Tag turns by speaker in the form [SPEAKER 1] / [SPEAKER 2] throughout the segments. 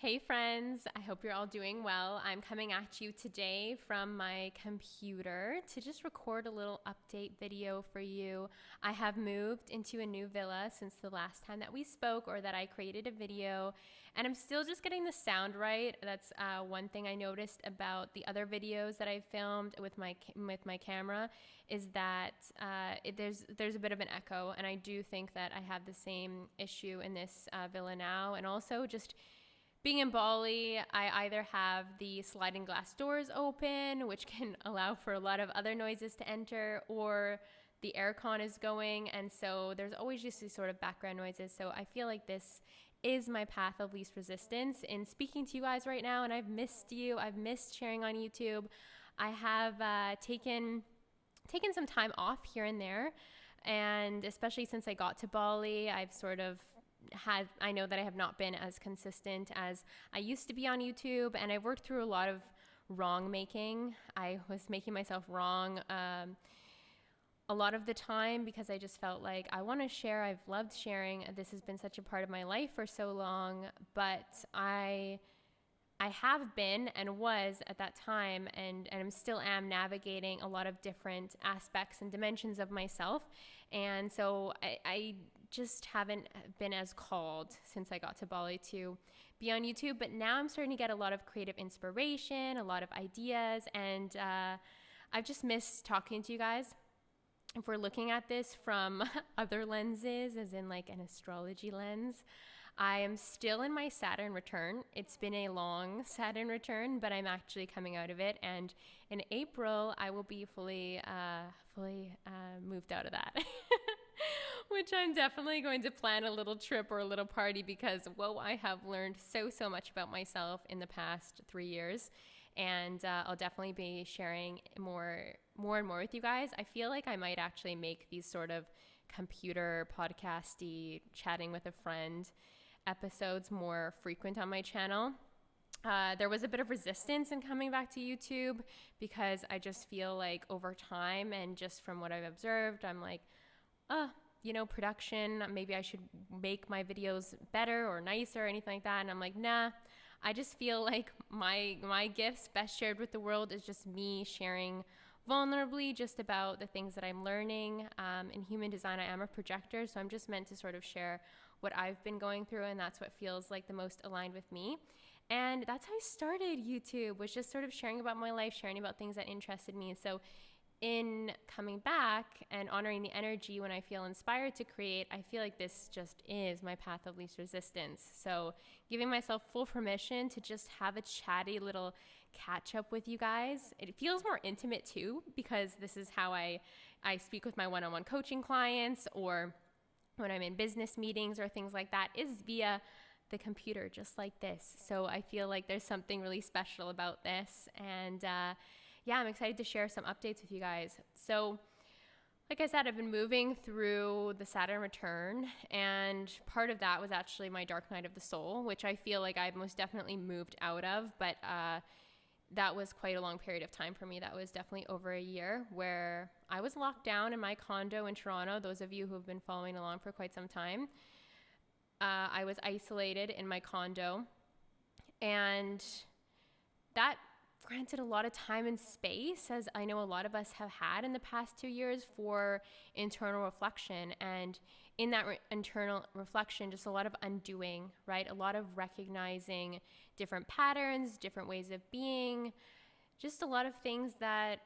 [SPEAKER 1] Hey friends, I hope you're all doing well. I'm coming at you today from my computer to just record a little update video for you. I have moved into a new villa since the last time that we spoke or that I created a video, and I'm still just getting the sound right. That's one thing I noticed about the other videos that I filmed with my camera is that there's a bit of an echo, and I do think that I have the same issue in this villa now, and also just being in Bali, I either have the sliding glass doors open, which can allow for a lot of other noises to enter, or the aircon is going, and so there's always just these sort of background noises. So I feel like this is my path of least resistance in speaking to you guys right now, and I've missed you. I've missed sharing on YouTube. I have taken some time off here and there, and especially since I got to Bali, I know that I have not been as consistent as I used to be on YouTube, and I worked through a lot of wrong making. I was making myself wrong a lot of the time because I just felt like I want to share. I've loved sharing. This has been such a part of my life for so long, but I have been and was at that time and I'm still am navigating a lot of different aspects and dimensions of myself. And so I just haven't been as called since I got to Bali to be on YouTube. But now I'm starting to get a lot of creative inspiration, a lot of ideas, and I've just missed talking to you guys. If we're looking at this from other lenses, as in like an astrology lens, I am still in my Saturn return. It's been a long Saturn return, but I'm actually coming out of it. And in April, I will be fully moved out of that. Which I'm definitely going to plan a little trip or a little party because, whoa, I have learned so much about myself in the past 3 years. And I'll definitely be sharing more and more with you guys. I feel like I might actually make these sort of computer podcasty, chatting with a friend episodes more frequent on my channel. There was a bit of resistance in coming back to YouTube because I just feel like over time and just from what I've observed, I'm like, production, maybe I should make my videos better or nicer or anything like that. And I'm like, nah, I just feel like my gifts best shared with the world is just me sharing vulnerably just about the things that I'm learning. In human design, I am a projector, so I'm just meant to sort of share what I've been going through, and that's what feels like the most aligned with me. And that's how I started YouTube, was just sort of sharing about my life, sharing about things that interested me. And so in coming back and honoring the energy when I feel inspired to create, I feel like this just is my path of least resistance. So giving myself full permission to just have a chatty little catch up with you guys. It feels more intimate too, because this is how I speak with my one-on-one coaching clients, or when I'm in business meetings or things like that, is via the computer, just like this. So I feel like there's something really special about this. And I'm excited to share some updates with you guys. So like I said, I've been moving through the Saturn return, and part of that was actually my dark night of the soul, which I feel like I've most definitely moved out of, but that was quite a long period of time for me. That was definitely over a year where I was locked down in my condo in Toronto. Those of you who have been following along for quite some time, I was isolated in my condo, and that granted a lot of time and space, as I know a lot of us have had in the past 2 years, for internal reflection. And in that internal reflection, just a lot of undoing, right? A lot of recognizing different patterns, different ways of being, just a lot of things that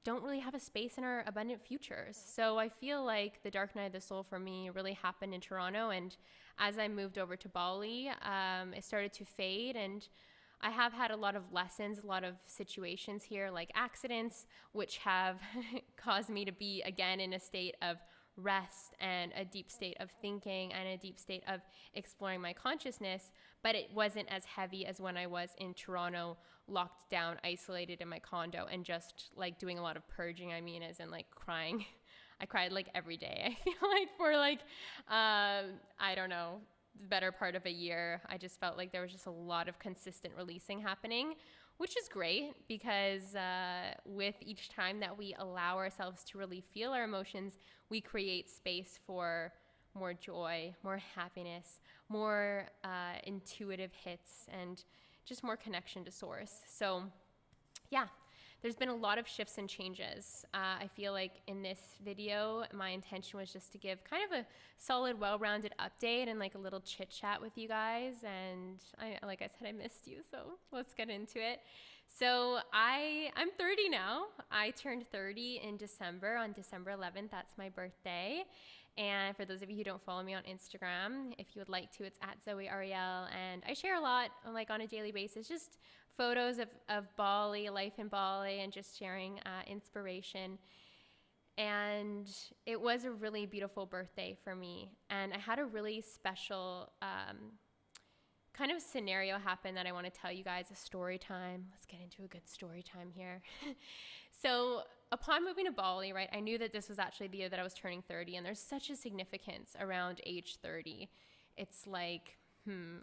[SPEAKER 1] don't really have a space in our abundant futures. So I feel like the dark night of the soul for me really happened in Toronto. And as I moved over to Bali, it started to fade, and I have had a lot of lessons, a lot of situations here, like accidents, which have caused me to be again in a state of rest and a deep state of thinking and a deep state of exploring my consciousness. But it wasn't as heavy as when I was in Toronto, locked down, isolated in my condo, and just like doing a lot of purging. I mean, as in like crying. I cried like every day. I feel like for like, I don't know, the better part of a year. I just felt like there was just a lot of consistent releasing happening, which is great because with each time that we allow ourselves to really feel our emotions, we create space for more joy, more happiness, more intuitive hits, and just more connection to source. So yeah, there's been a lot of shifts and changes. I feel like in this video, my intention was just to give kind of a solid, well-rounded update and like a little chit chat with you guys. And like I said, I missed you, so let's get into it. So I'm 30 now. I turned 30 in December, on December 11th. That's my birthday. And for those of you who don't follow me on Instagram, if you would like to, it's at Zoey Arielle. And I share a lot, like on a daily basis, just photos of Bali, life in Bali, and just sharing inspiration. And it was a really beautiful birthday for me. And I had a really special kind of scenario happen that I want to tell you guys, a story time. Let's get into a good story time here. So upon moving to Bali, right, I knew that this was actually the year that I was turning 30, and there's such a significance around age 30. It's like,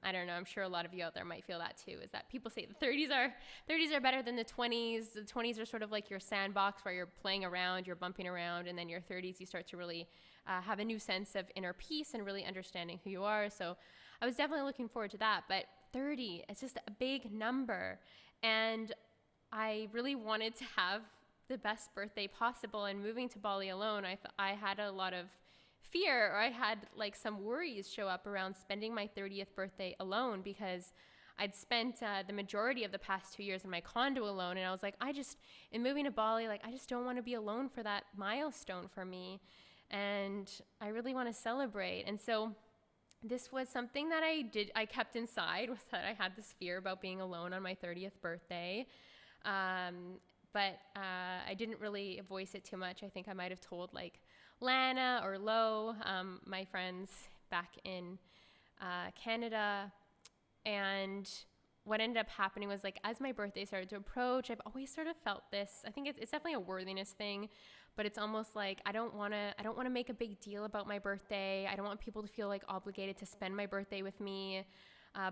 [SPEAKER 1] I don't know, I'm sure a lot of you out there might feel that too, is that people say the 30s are better than the 20s. The 20s are sort of like your sandbox where you're playing around, you're bumping around, and then your 30s, you start to really have a new sense of inner peace and really understanding who you are. So I was definitely looking forward to that, but 30, it's just a big number. And I really wanted to have the best birthday possible, and moving to Bali alone, I had a lot of fear, or I had like some worries show up around spending my 30th birthday alone, because I'd spent the majority of the past 2 years in my condo alone, and I was like, in moving to Bali, like I just don't want to be alone for that milestone for me, and I really want to celebrate. And so this was something that I kept inside, was that I had this fear about being alone on my 30th birthday. But I didn't really voice it too much. I think I might have told like Lana or Lo, my friends back in Canada. And what ended up happening was, like, as my birthday started to approach, I've always sort of felt this. I think it's definitely a worthiness thing, but it's almost like I don't want to make a big deal about my birthday. I don't want people to feel like obligated to spend my birthday with me.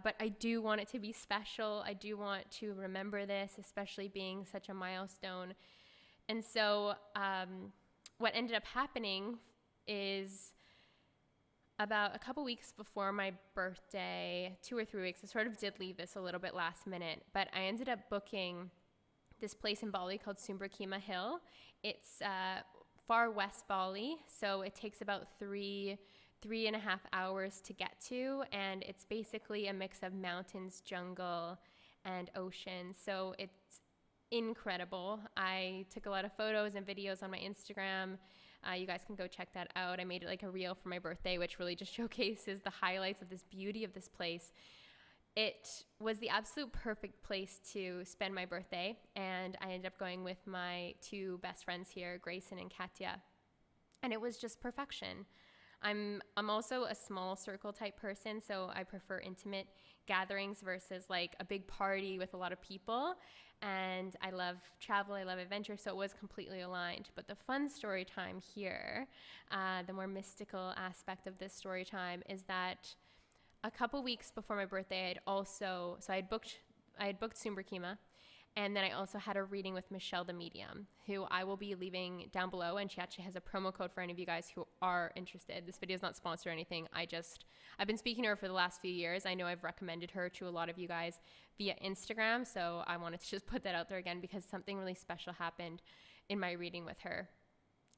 [SPEAKER 1] But I do want it to be special. I do want to remember this, especially being such a milestone. And so what ended up happening is, about a couple weeks before my birthday, 2 or 3 weeks, I sort of did leave this a little bit last minute, but I ended up booking this place in Bali called Sumber Kima Hill. It's far west Bali, so it takes about 3.5 hours to get to, and it's basically a mix of mountains, jungle, and ocean. So it's incredible. I took a lot of photos and videos on my Instagram. You guys can go check that out. I made it like a reel for my birthday, which really just showcases the highlights of this beauty of this place. It was the absolute perfect place to spend my birthday, and I ended up going with my 2 best friends here, Grayson and Katya, and it was just perfection. I'm also a small circle type person, so I prefer intimate gatherings versus like a big party with a lot of people. And I love travel, I love adventure, so it was completely aligned. But the fun story time here, the more mystical aspect of this story time, is that a couple weeks before my birthday, I had booked Sumber Kima, and then I also had a reading with Michelle the Medium, who I will be leaving down below, and she actually has a promo code for any of you guys who are interested. This video is not sponsored or anything. I've been speaking to her for the last few years. I know I've recommended her to a lot of you guys via Instagram, so I wanted to just put that out there again because something really special happened in my reading with her.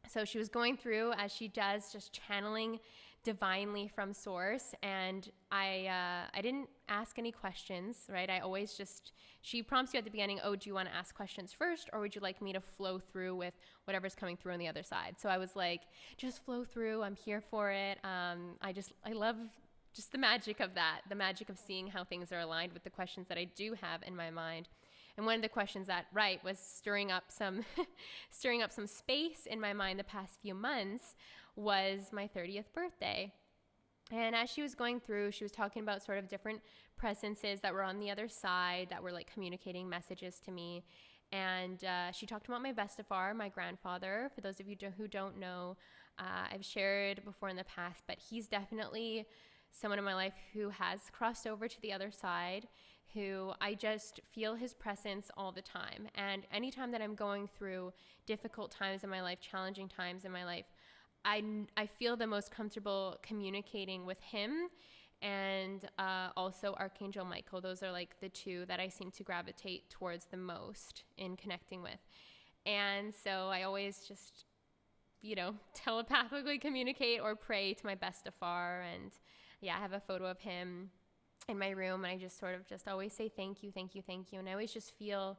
[SPEAKER 1] So she was going through, as she does, just channeling divinely from source, and I didn't ask any questions, right? She prompts you at the beginning, oh, do you want to ask questions first, or would you like me to flow through with whatever's coming through on the other side? So I was like, just flow through, I'm here for it. I love just the magic of that, the magic of seeing how things are aligned with the questions that I do have in my mind. And one of the questions that, was stirring up some space in my mind the past few months was my 30th birthday. And as she was going through, she was talking about sort of different presences that were on the other side that were like communicating messages to me. And she talked about my best Afar, my grandfather. For those of you who don't know, I've shared before in the past, but he's definitely someone in my life who has crossed over to the other side, who I just feel his presence all the time. And anytime that I'm going through difficult times in my life, challenging times in my life, I feel the most comfortable communicating with him, and also Archangel Michael. Those are like the two that I seem to gravitate towards the most in connecting with. And so I always just, telepathically communicate or pray to my best Afar. And yeah, I have a photo of him in my room, and I just sort of just always say thank you, thank you, thank you. And I always just feel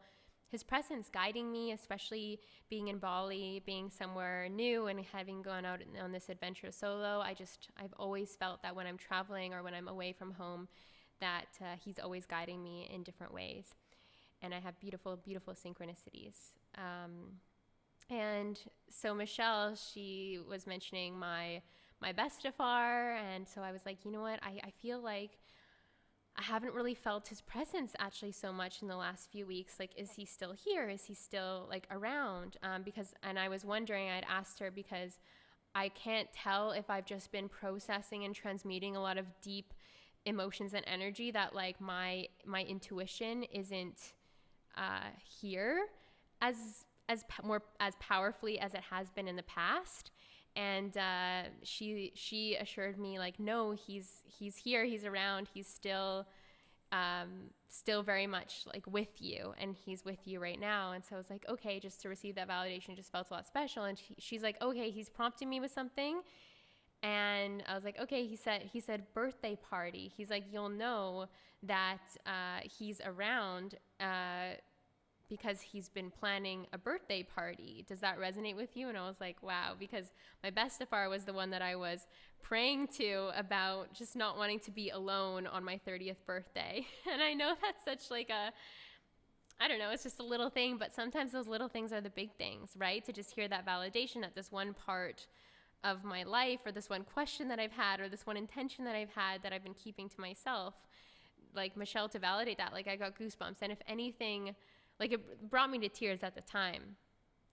[SPEAKER 1] his presence guiding me, especially being in Bali, being somewhere new and having gone out on this adventure solo. I've always felt that when I'm traveling or when I'm away from home, that he's always guiding me in different ways. And I have beautiful, beautiful synchronicities. And so Michelle, she was mentioning my best Afar, and so I was like, you know what? I feel like I haven't really felt his presence actually so much in the last few weeks. Like, is he still here? Is he still like around? And I was wondering, I'd asked her because I can't tell if I've just been processing and transmuting a lot of deep emotions and energy, that like my intuition isn't here as powerfully as it has been in the past. And she assured me, like, no, he's here, he's around, he's still very much like with you, and he's with you right now. And so I was like, okay, just to receive that validation just felt a lot special. And she's like, okay, he's prompting me with something. And I was like, okay. He said birthday party. He's like, you'll know that he's around because he's been planning a birthday party. Does that resonate with you? And I was like, wow, because my best Afar was the one that I was praying to about just not wanting to be alone on my 30th birthday. And I know that's such like I don't know, it's just a little thing, but sometimes those little things are the big things, right? To just hear that validation that this one part of my life, or this one question that I've had, or this one intention that I've had that I've been keeping to myself, like Michelle, to validate that, like I got goosebumps. And if anything, like it brought me to tears at the time.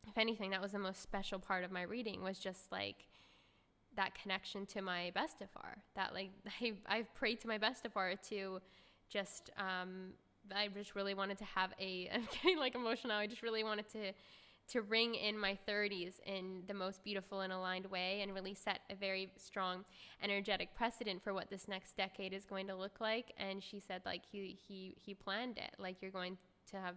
[SPEAKER 1] If anything, that was the most special part of my reading, was just like that connection to my best Afar. That like I've prayed to my best Afar to just, I just really wanted to have I'm getting like emotional now. I just really wanted to ring in my 30s in the most beautiful and aligned way, and really set a very strong energetic precedent for what this next decade is going to look like. And she said, like, he planned it. Like, you're going to have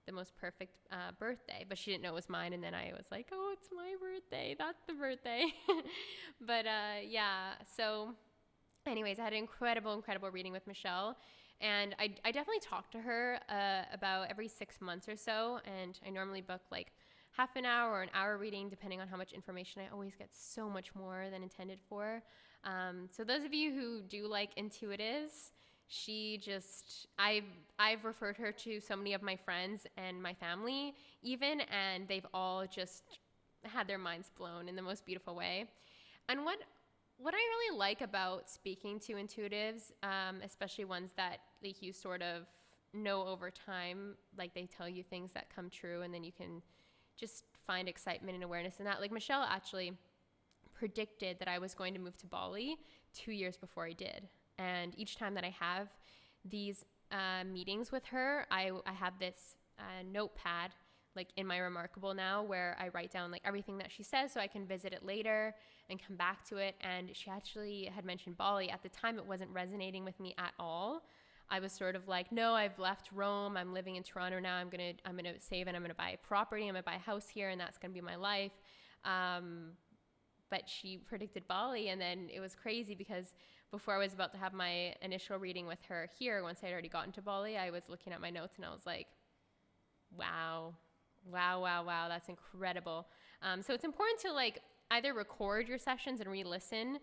[SPEAKER 1] the most perfect birthday. But she didn't know it was mine. And then I was like, oh, it's my birthday. That's the birthday. But yeah. So anyways, I had an incredible reading with Michelle. And I definitely talk to her about every 6 months or so. And I normally book like half an hour or an hour reading, depending on how much information. I always get so much more than intended for. So those of you who do like intuitives, I've referred her to so many of my friends and my family even, and they've all just had their minds blown in the most beautiful way. And what I really like about speaking to intuitives, especially ones that like you sort of know over time, like they tell you things that come true, and then you can just find excitement and awareness in that. Like Michelle actually predicted that I was going to move to Bali 2 years before I did. And each time that I have these meetings with her, I have this notepad like in my Remarkable now, where I write down like everything that she says so I can visit it later and come back to it. And she actually had mentioned Bali. At the time, it wasn't resonating with me at all. I was sort of like, no, I've left Rome. I'm living in Toronto now. I'm gonna save, and I'm gonna buy a property. I'm gonna buy a house here, and that's gonna be my life. But she predicted Bali, and then it was crazy because before I was about to have my initial reading with her here, once I had already gotten to Bali, I was looking at my notes and I was like, wow, that's incredible. So it's important to like either record your sessions and re-listen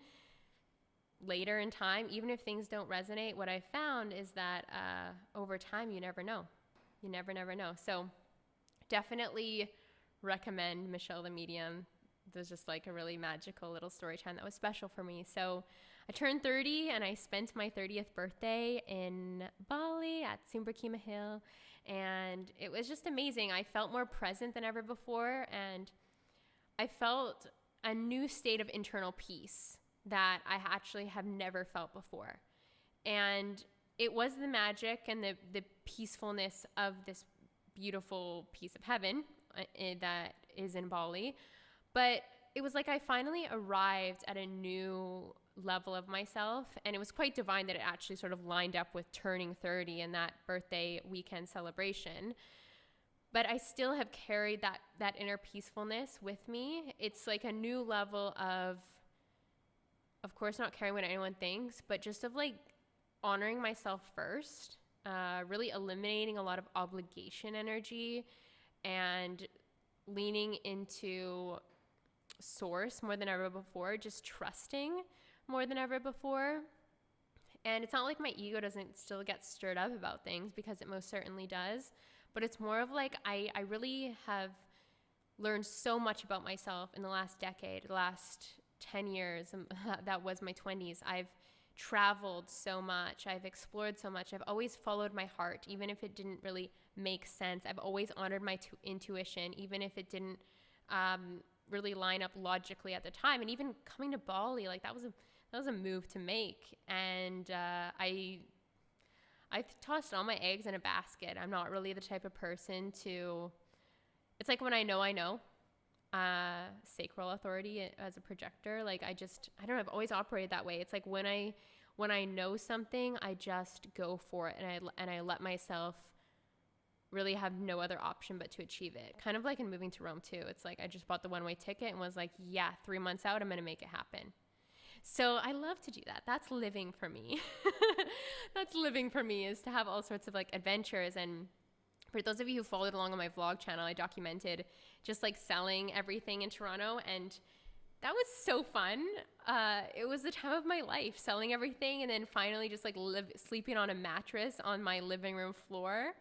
[SPEAKER 1] later in time, even if things don't resonate. What I found is that over time, you never know. You never know. So definitely recommend Michelle the Medium. It was just like a really magical little story time that was special for me. So I turned 30 and I spent my 30th birthday in Bali at Sumber Kima Hill, and it was just amazing. I felt more present than ever before, and I felt a new state of internal peace that I actually have never felt before. And it was the magic and the peacefulness of this beautiful piece of heaven that is in Bali. But it was like I finally arrived at a new level of myself, and it was quite divine that it actually sort of lined up with turning 30 and that birthday weekend celebration. But I still have carried that inner peacefulness with me. It's like a new level of course, not caring what anyone thinks, but just of like honoring myself first, really eliminating a lot of obligation energy and leaning into source more than ever before, just trusting more than ever before. And it's not like my ego doesn't still get stirred up about things, because it most certainly does. But it's more of like I really have learned so much about myself in the last decade, the last 10 years. That was my 20s. I've traveled so much. I've explored so much. I've always followed my heart, even if it didn't really make sense. I've always honored my intuition, even if it didn't really line up logically at the time. And even coming to Bali, like that was a move to make. And I've tossed all my eggs in a basket. I'm not really the type of person to, it's like when I know, sacral authority as a projector. Like I don't know, I've always operated that way. It's like when I know something, I just go for it, and I let myself really have no other option but to achieve it. Kind of like in moving to Rome too. It's like I just bought the one-way ticket and was like, yeah, 3 months out, I'm going to make it happen. So I love to do that. That's living for me. That's living for me, is to have all sorts of like adventures. And for those of you who followed along on my vlog channel, I documented just like selling everything in Toronto, and that was so fun. It was the time of my life, selling everything, and then finally just like sleeping on a mattress on my living room floor,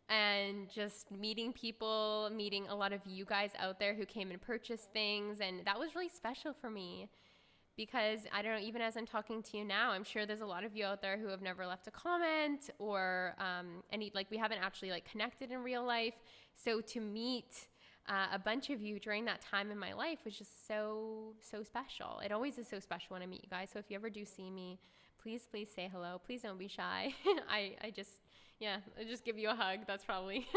[SPEAKER 1] and just meeting people, meeting a lot of you guys out there who came and purchased things. And that was really special for me, because I don't know, even as I'm talking to you now, I'm sure there's a lot of you out there who have never left a comment or we haven't actually like connected in real life. So to meet a bunch of you during that time in my life was just so special. It always is so special when I meet you guys. So if you ever do see me, please say hello. Please don't be shy. I'll just give you a hug. That's probably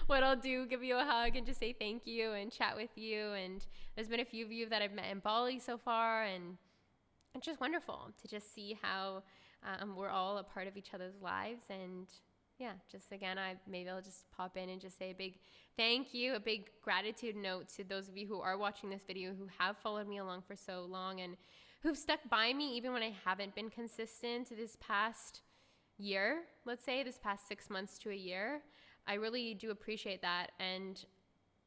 [SPEAKER 1] what I'll do. Give you a hug and just say thank you and chat with you. And there's been a few of you that I've met in Bali so far, and it's just wonderful to just see how we're all a part of each other's lives. And yeah, just again, maybe I'll just pop in and just say a big thank you, a big gratitude note to those of you who are watching this video, who have followed me along for so long and who've stuck by me even when I haven't been consistent this past year, let's say this past 6 months to a year. I really do appreciate that. And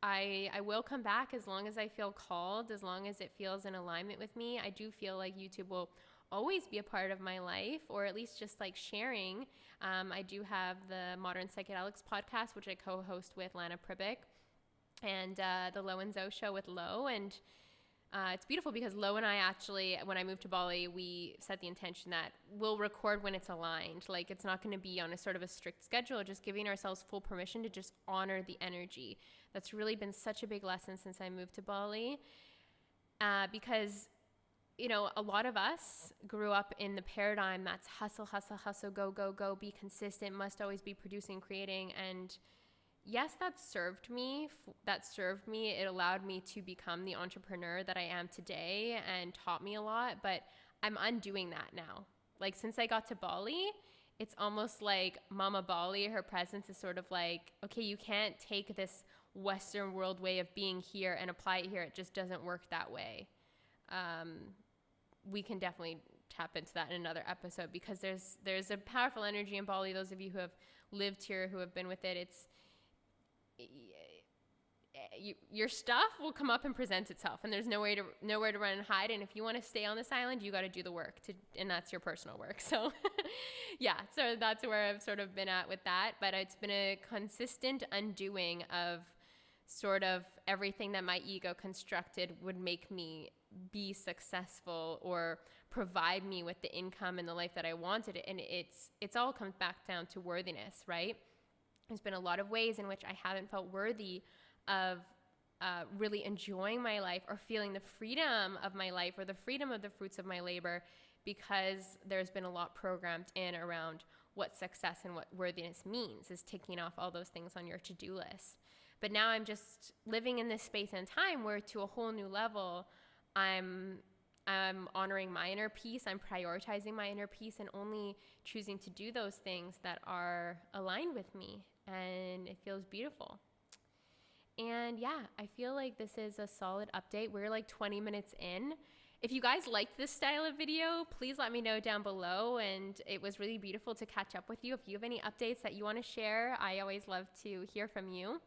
[SPEAKER 1] I will come back as long as I feel called, as long as it feels in alignment with me. I do feel like YouTube will always be a part of my life, or at least just like sharing. I do have the Modern Psychedelics podcast, which I co-host with Lana Pribick, and the Lo and Zoe show with Lo. And it's beautiful because Lo and I actually, when I moved to Bali, we set the intention that we'll record when it's aligned. Like it's not going to be on a sort of a strict schedule, just giving ourselves full permission to just honor the energy. That's really been such a big lesson since I moved to Bali, because you know, a lot of us grew up in the paradigm that's hustle, go, be consistent, must always be producing, creating. And yes, that served me. It allowed me to become the entrepreneur that I am today and taught me a lot, but I'm undoing that now. Like since I got to Bali, it's almost like Mama Bali, her presence is sort of like, okay, you can't take this Western world way of being here and apply it here. It just doesn't work that way. We can definitely tap into that in another episode, because there's a powerful energy in Bali. Those of you who have lived here, who have been with it, your stuff will come up and present itself, and there's nowhere to run and hide. And if you want to stay on this island, you got to do the work and that's your personal work. So yeah, so that's where I've sort of been at with that. But it's been a consistent undoing of sort of everything that my ego constructed would make me be successful or provide me with the income and the life that I wanted. And it's all comes back down to worthiness, right? There's been a lot of ways in which I haven't felt worthy of really enjoying my life or feeling the freedom of my life or the freedom of the fruits of my labor, because there's been a lot programmed in around what success and what worthiness means, is ticking off all those things on your to-do list. But now I'm just living in this space and time where to a whole new level, I'm honoring my inner peace. I'm prioritizing my inner peace and only choosing to do those things that are aligned with me. And it feels beautiful. And yeah, I feel like this is a solid update. We're like 20 minutes in. If you guys liked this style of video, please let me know down below. And it was really beautiful to catch up with you. If you have any updates that you want to share, I always love to hear from you.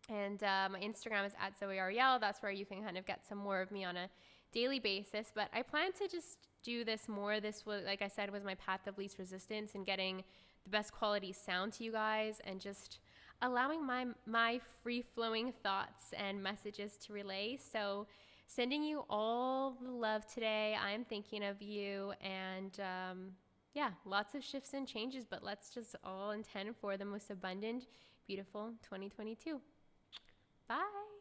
[SPEAKER 1] And my Instagram is at Zoey Arielle. That's where you can kind of get some more of me on a daily basis. But I plan to just do this more. This was, like I said, was my path of least resistance and getting the best quality sound to you guys and just allowing my free-flowing thoughts and messages to relay. So sending you all the love today. I'm thinking of you. And yeah, lots of shifts and changes, but let's just all intend for the most abundant, beautiful 2022. Bye.